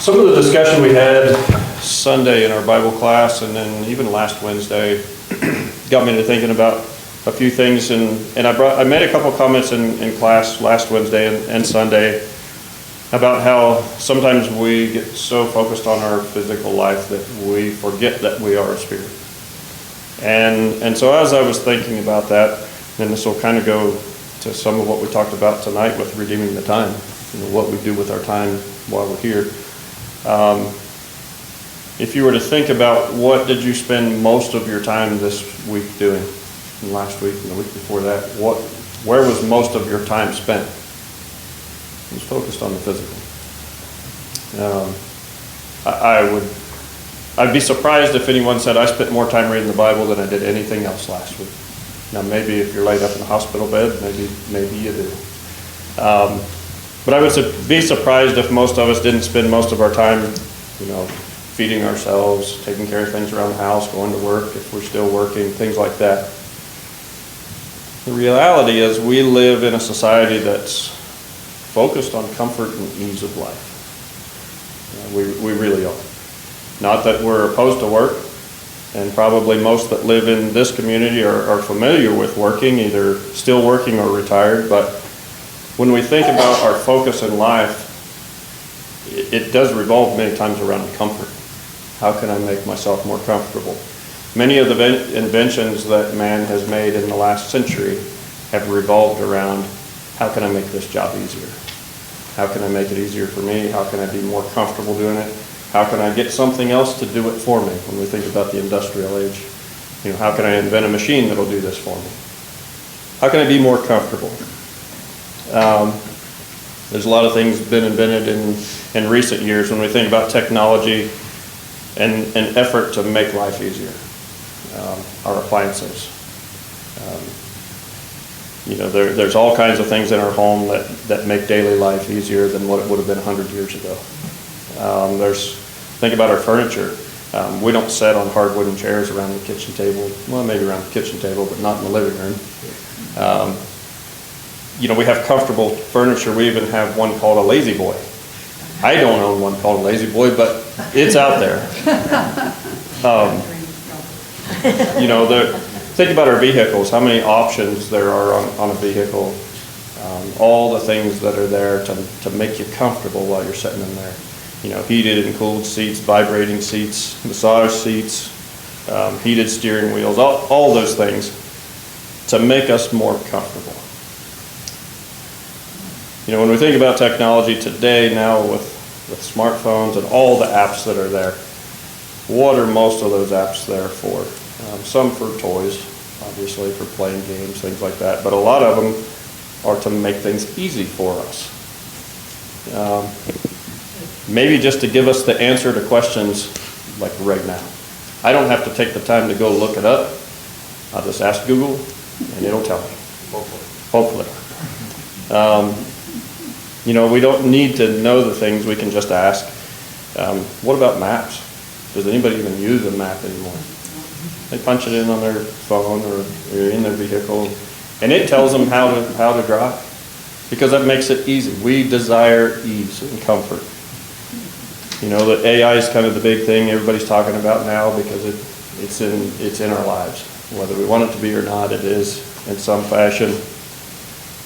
Some of the discussion we had Sunday in our Bible class and then even last Wednesday got me to thinking about a few things, and I made a couple comments in class last Wednesday and Sunday about how sometimes we get so focused on our physical life that we forget that we are a spirit. And so as I was thinking about that, and this will kind of go to some of what we talked about tonight with redeeming the time, what we do with our time while we're here. If you were to think about what did you spend most of your time this week doing, and last week and the week before that, where was most of your time spent? It was focused on the physical. I'd be surprised if anyone said I spent more time reading the Bible than I did anything else last week. Now maybe if you're laid up in a hospital bed, maybe you do. But I would be surprised if most of us didn't spend most of our time, feeding ourselves, taking care of things around the house, going to work if we're still working, things like that. The reality is we live in a society that's focused on comfort and ease of life. We really are. Not that we're opposed to work, and probably most that live in this community are familiar with working, either still working or retired, but when we think about our focus in life, it does revolve many times around comfort. How can I make myself more comfortable? Many of the inventions that man has made in the last century have revolved around how can I make this job easier? How can I make it easier for me? How can I be more comfortable doing it? How can I get something else to do it for me? When we think about the industrial age, how can I invent a machine that'll do this for me? How can I be more comfortable? There's a lot of things been invented in recent years when we think about technology and an effort to make life easier. Our appliances. There's all kinds of things in our home that make daily life easier than what it would have been 100 years ago. Think about our furniture. We don't sit on hard wooden chairs around the kitchen table. Well, maybe around the kitchen table, but not in the living room. We have comfortable furniture. We even have one called a lazy boy. I don't own one called a lazy boy, but it's out there. Think about our vehicles, how many options there are on a vehicle, all the things that are there to make you comfortable while you're sitting in there. Heated and cooled seats, vibrating seats, massage seats, heated steering wheels, all those things to make us more comfortable. When we think about technology today now with smartphones and all the apps that are there, what are most of those apps there for? Some for toys, obviously, for playing games, things like that, but a lot of them are to make things easy for us. Maybe just to give us the answer to questions like right now. I don't have to take the time to go look it up. I'll just ask Google and it'll tell me. Hopefully. We don't need to know the things, we can just ask. What about maps? Does anybody even use a map anymore? They punch it in on their phone or in their vehicle, and it tells them how to drive, because that makes it easy. We desire ease and comfort. That AI is kind of the big thing everybody's talking about now because it's in our lives. Whether we want it to be or not, it is in some fashion.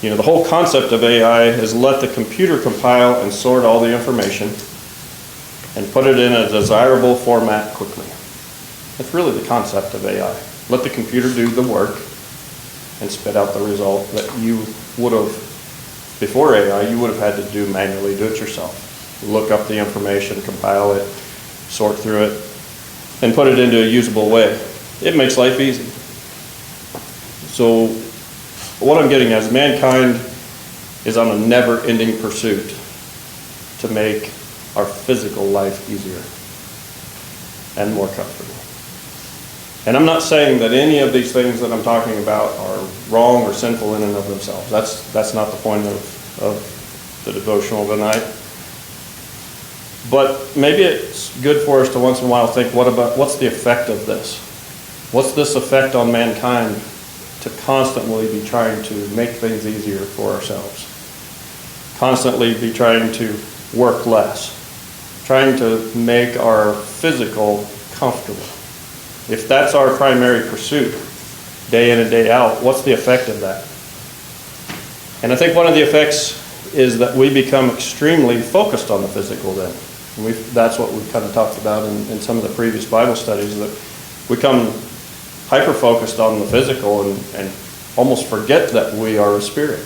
The whole concept of AI is let the computer compile and sort all the information and put it in a desirable format quickly. That's really the concept of AI. Let the computer do the work and spit out the result that you would have, before AI, you would have had to do manually, do it yourself. Look up the information, compile it, sort through it, and put it into a usable way. It makes life easy. So what I'm getting at is mankind is on a never-ending pursuit to make our physical life easier and more comfortable. And I'm not saying that any of these things that I'm talking about are wrong or sinful in and of themselves. That's not the point of the devotional tonight. But maybe it's good for us to once in a while think, what's the effect of this? What's this effect on mankind to constantly be trying to make things easier for ourselves? Constantly be trying to work less. trying to make our physical comfortable. If that's our primary pursuit, day in and day out, what's the effect of that? And I think one of the effects is that we become extremely focused on the physical then. That's what we've kind of talked about in some of the previous Bible studies, that we become hyper-focused on the physical and almost forget that we are a spirit.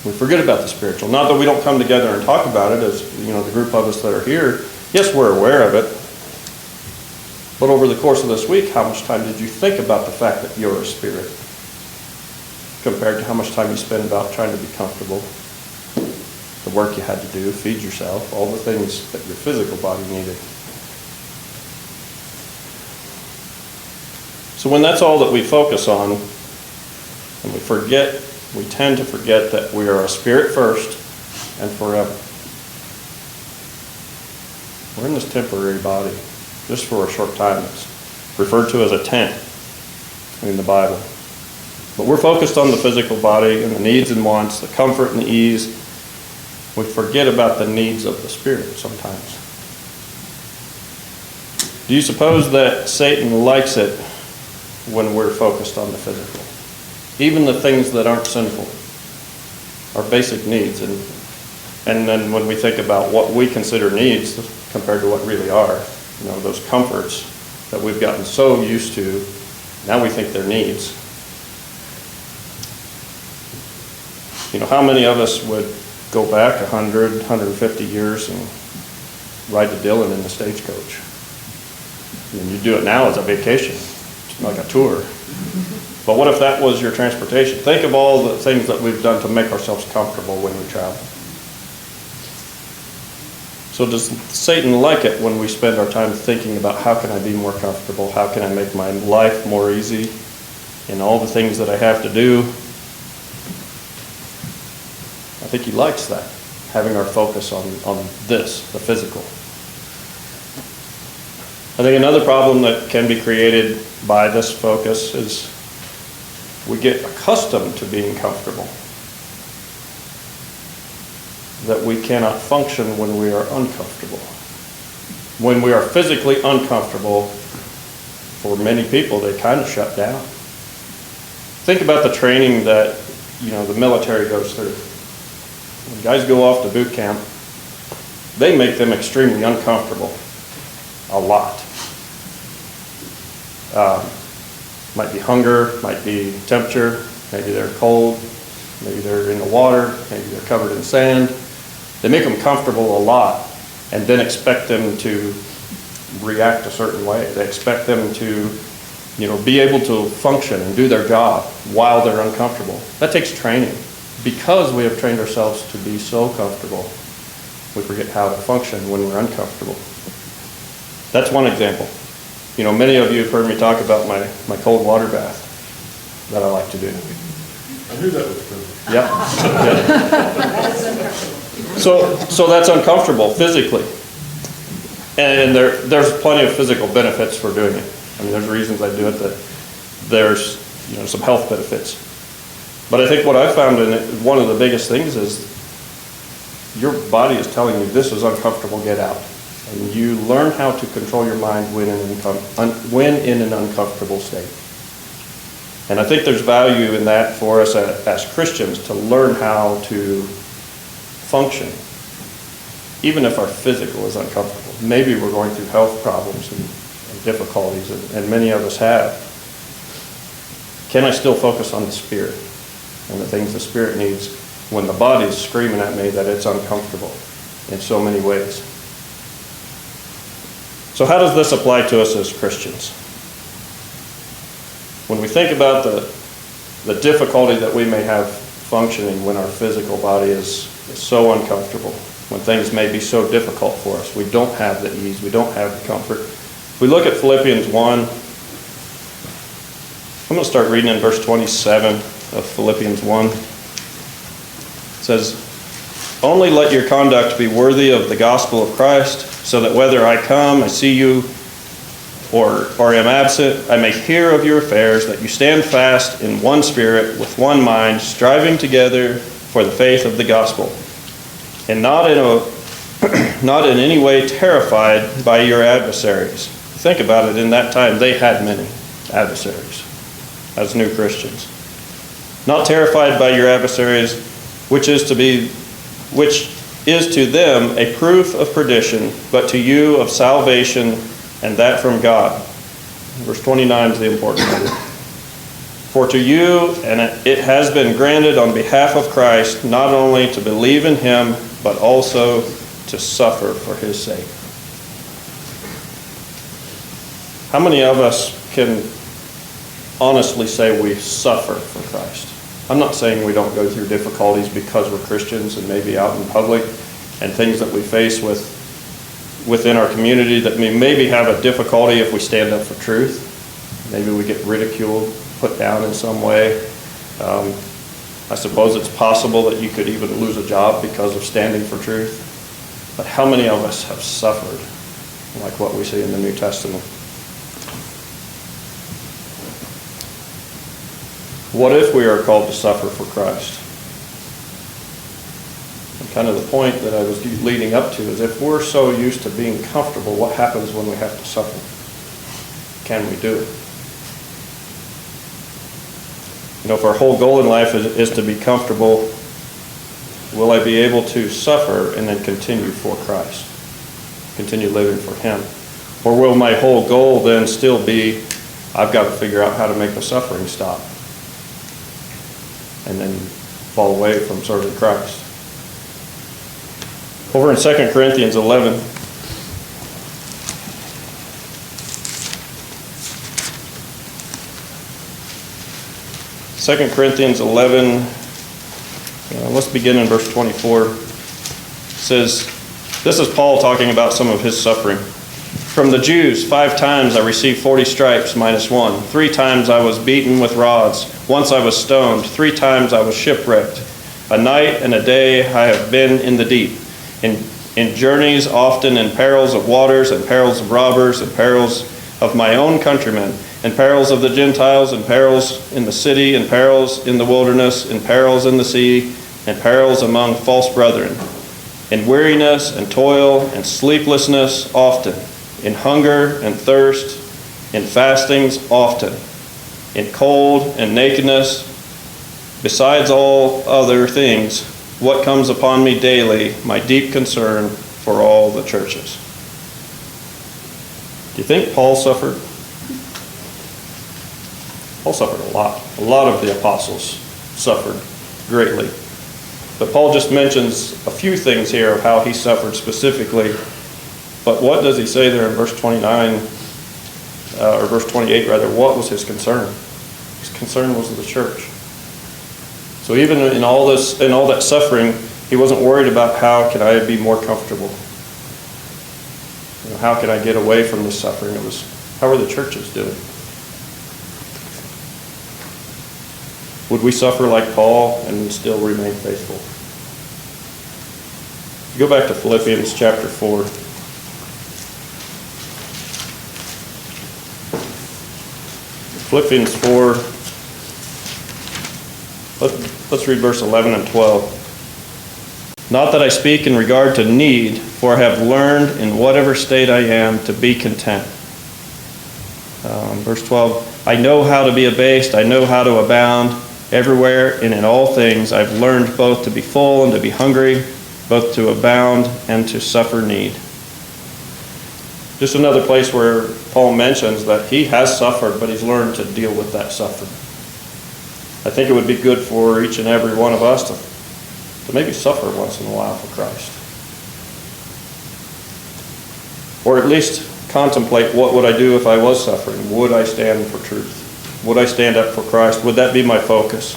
We forget about the spiritual. Not that we don't come together and talk about it, as the group of us that are here. Yes, we're aware of it. But over the course of this week, how much time did you think about the fact that you're a spirit compared to how much time you spent about trying to be comfortable, the work you had to do, feed yourself, all the things that your physical body needed? So when that's all that we focus on, and we tend to forget that we are a spirit first and forever. We're in this temporary body just for a short time. It's referred to as a tent in the Bible. But we're focused on the physical body and the needs and wants, the comfort and the ease. We forget about the needs of the spirit sometimes. Do you suppose that Satan likes it when we're focused on the physical? Even the things that aren't sinful, our basic needs. And then when we think about what we consider needs compared to what really are, those comforts that we've gotten so used to, now we think they're needs. How many of us would go back 100, 150 years and ride to Dillon in the stagecoach? You do it now as a vacation, like a tour. But what if that was your transportation? Think of all the things that we've done to make ourselves comfortable when we travel. So does Satan like it when we spend our time thinking about how can I be more comfortable? How can I make my life more easy in all the things that I have to do? I think he likes that, having our focus on this, the physical. I think another problem that can be created by this focus is we get accustomed to being comfortable, that we cannot function when we are uncomfortable. When we are physically uncomfortable, for many people, they kind of shut down. Think about the training that the military goes through. When guys go off to boot camp, they make them extremely uncomfortable, a lot. Might be hunger, might be temperature, maybe they're cold, maybe they're in the water, maybe they're covered in sand. They make them comfortable a lot and then expect them to react a certain way. They expect them to, be able to function and do their job while they're uncomfortable. That takes training. Because we have trained ourselves to be so comfortable, we forget how to function when we're uncomfortable. That's one example. Many of you have heard me talk about my cold water bath that I like to do. I knew that was coming. Yeah. That's uncomfortable. So that's uncomfortable physically. And there's plenty of physical benefits for doing it. There's reasons I do it, that there's some health benefits. But I think what I've found in it, one of the biggest things is your body is telling you this is uncomfortable, get out. And you learn how to control your mind when in an uncomfortable state. And I think there's value in that for us as Christians to learn how to function, even if our physical is uncomfortable. Maybe we're going through health problems and difficulties, and many of us have. Can I still focus on the spirit and the things the spirit needs when the body is screaming at me that it's uncomfortable in so many ways? So how does this apply to us as Christians? When we think about the difficulty that we may have functioning when our physical body is so uncomfortable, when things may be so difficult for us, we don't have the ease, we don't have the comfort. If we look at Philippians 1, I'm going to start reading in verse 27 of Philippians 1. It says, "Only let your conduct be worthy of the gospel of Christ, so that whether I come, I see you, or am absent, I may hear of your affairs, that you stand fast in one spirit, with one mind, striving together for the faith of the gospel, and not in not in any way terrified by your adversaries. Think about it, in that time they had many adversaries as new Christians. Not terrified by your adversaries, which is to them a proof of perdition, but to you of salvation, and that from God. Verse 29 is the important one. For to you, and it has been granted on behalf of Christ, not only to believe in him, but also to suffer for his sake. How many of us can honestly say we suffer for Christ? I'm not saying we don't go through difficulties because we're Christians and maybe out in public, and things that we face within our community that we maybe have a difficulty if we stand up for truth. Maybe we get ridiculed, put down in some way. I suppose it's possible that you could even lose a job because of standing for truth. But how many of us have suffered like what we see in the New Testament? What if we are called to suffer for Christ? And kind of the point that I was leading up to is, if we're so used to being comfortable, what happens when we have to suffer? Can we do it? You know, if our whole goal in life is to be comfortable, will I be able to suffer and then continue for Christ? Continue living for him? Or will my whole goal then still be, I've got to figure out how to make the suffering stop, and then fall away from serving Christ? Over in 2 Corinthians 11, let's begin in verse 24. It says, this is Paul talking about some of his suffering. From the Jews, 5 times I received 40 stripes minus 1. 3 times I was beaten with rods. Once I was stoned. 3 times I was shipwrecked. A night and a day I have been in the deep. In journeys often, in perils of waters, and perils of robbers, and perils of my own countrymen, and perils of the Gentiles, and perils in the city, and perils in the wilderness, and perils in the sea, and perils among false brethren, in weariness and toil and sleeplessness often, in hunger and thirst, in fastings often, in cold and nakedness, besides all other things, what comes upon me daily, my deep concern for all the churches. Do you think Paul suffered? Paul suffered a lot. A lot of the apostles suffered greatly. But Paul just mentions a few things here of how he suffered specifically. But what does he say there in verse 29, or verse 28 rather? What was his concern? His concern was the church. So even in all that suffering, he wasn't worried about how can I be more comfortable. You know, how can I get away from this suffering? It was, how are the churches doing? Would we suffer like Paul and still remain faithful? Go back to Philippians chapter 4. Philippians 4, let's read verse 11 and 12. Not that I speak in regard to need, for I have learned in whatever state I am to be content. Verse 12, I know how to be abased, I know how to abound. Everywhere and in all things I've learned both to be full and to be hungry, both to abound and to suffer need. Just another place where Paul mentions that he has suffered, but he's learned to deal with that suffering. I think it would be good for each and every one of us to maybe suffer once in a while for Christ. Or at least contemplate, what would I do if I was suffering? Would I stand for truth? Would I stand up for Christ? Would that be my focus?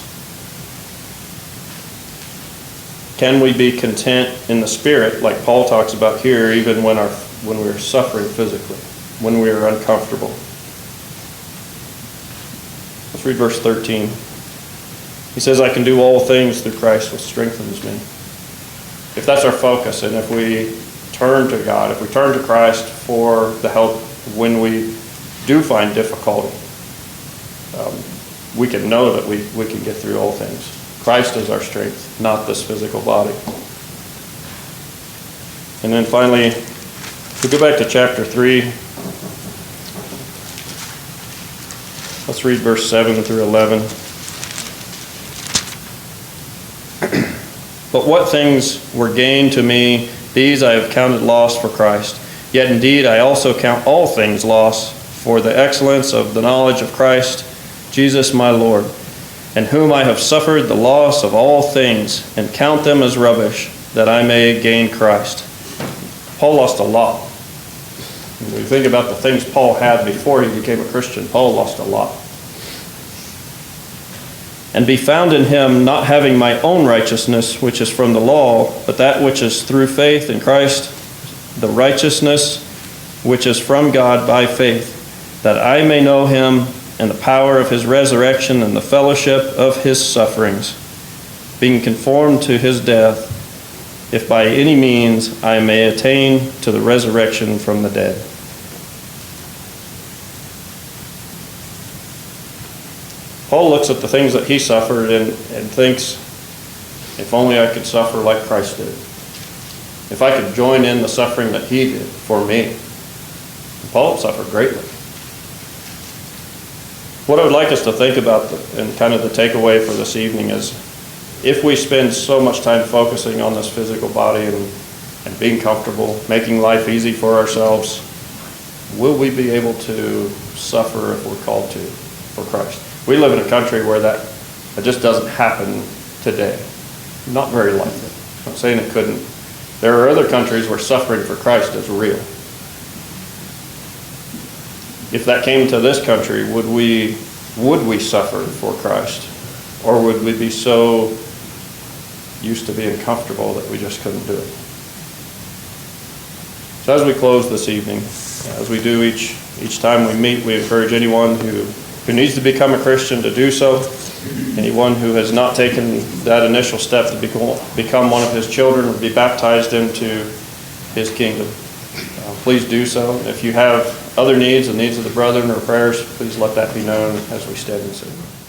Can we be content in the spirit, like Paul talks about here, even when we're suffering physically, when we are uncomfortable? Let's read verse 13. He says, I can do all things through Christ who strengthens me. If that's our focus, and if we turn to God, if we turn to Christ for the help when we do find difficulty, we can know that we can get through all things. Christ is our strength, not this physical body. And then finally, we go back to chapter 3. Let's read verse 7 through 11. But what things were gained to me, these I have counted loss for Christ. Yet indeed I also count all things loss for the excellence of the knowledge of Christ Jesus my Lord, in whom I have suffered the loss of all things, and count them as rubbish, that I may gain Christ. Paul lost a lot. When we think about the things Paul had before he became a Christian, Paul lost a lot. And be found in him, not having my own righteousness, which is from the law, but that which is through faith in Christ, the righteousness which is from God by faith, that I may know him and the power of his resurrection and the fellowship of his sufferings, being conformed to his death, if by any means I may attain to the resurrection from the dead. Paul looks at the things that he suffered and thinks, if only I could suffer like Christ did. If I could join in the suffering that he did for me. Paul suffered greatly. What I would like us to think about and kind of the takeaway for this evening is, if we spend so much time focusing on this physical body and being comfortable, making life easy for ourselves, will we be able to suffer if we're called to for Christ? We live in a country where that just doesn't happen today. Not very likely. I'm not saying it couldn't. There are other countries where suffering for Christ is real. If that came to this country, would we suffer for Christ? Or would we be so used to being comfortable that we just couldn't do it? So as we close this evening, as we do each time we meet, we encourage anyone who needs to become a Christian to do so. Anyone who has not taken that initial step to become one of his children or be baptized into his kingdom, please do so. If you have other needs, the needs of the brethren or prayers, please let that be known as we stand and sing.